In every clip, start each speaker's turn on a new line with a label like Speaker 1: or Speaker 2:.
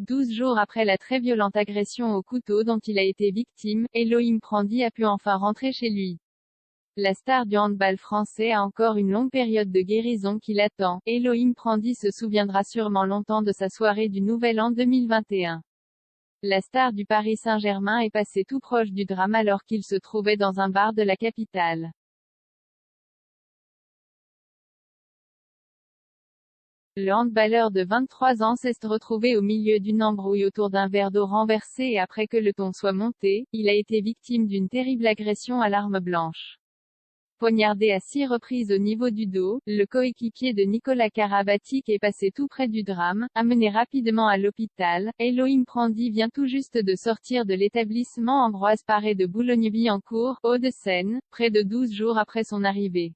Speaker 1: 12 jours après la très violente agression au couteau dont il a été victime, Elohim Prandi a pu enfin rentrer chez lui. La star du handball français a encore une longue période de guérison qui l'attend. Elohim Prandi se souviendra sûrement longtemps de sa soirée du Nouvel An 2021. La star du Paris Saint-Germain est passé tout proche du drame alors qu'il se trouvait dans un bar de la capitale. Le handballeur de 23 ans s'est retrouvé au milieu d'une embrouille autour d'un verre d'eau renversé et après que le ton soit monté, il a été victime d'une terrible agression à l'arme blanche. Poignardé à 6 reprises au niveau du dos, le coéquipier de Nicolas Karabatic est passé tout près du drame, amené rapidement à l'hôpital. Elohim Prandi vient tout juste de sortir de l'établissement Ambroise Paré de Boulogne-Billancourt, Hauts-de-Seine, près de 12 jours après son arrivée.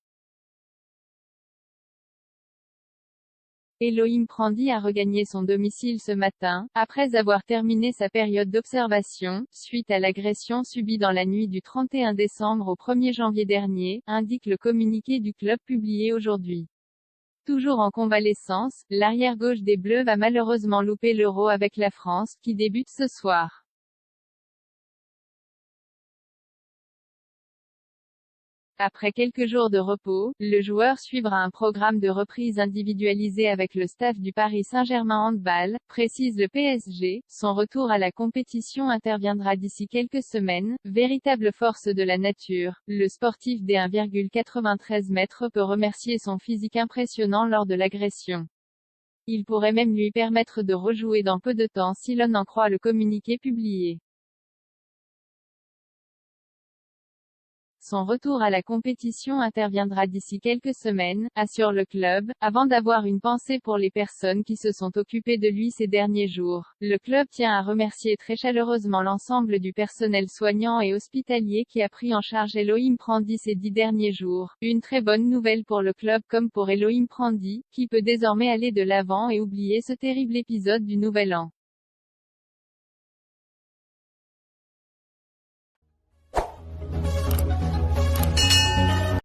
Speaker 1: Elohim Prandi a regagné son domicile ce matin, après avoir terminé sa période d'observation, suite à l'agression subie dans la nuit du 31 décembre au 1er janvier dernier, indique le communiqué du club publié aujourd'hui. Toujours en convalescence, l'arrière-gauche des Bleus va malheureusement louper l'Euro avec la France, qui débute ce soir. Après quelques jours de repos, le joueur suivra un programme de reprise individualisé avec le staff du Paris Saint-Germain Handball, précise le PSG. Son retour à la compétition interviendra d'ici quelques semaines. Véritable force de la nature, le sportif des 1,93 m peut remercier son physique impressionnant lors de l'agression. Il pourrait même lui permettre de rejouer dans peu de temps si l'on en croit le communiqué publié. Son retour à la compétition interviendra d'ici quelques semaines, assure le club, avant d'avoir une pensée pour les personnes qui se sont occupées de lui ces derniers jours. Le club tient à remercier très chaleureusement l'ensemble du personnel soignant et hospitalier qui a pris en charge Elohim Prandi ces 10 derniers jours. Une très bonne nouvelle pour le club comme pour Elohim Prandi, qui peut désormais aller de l'avant et oublier ce terrible épisode du Nouvel An.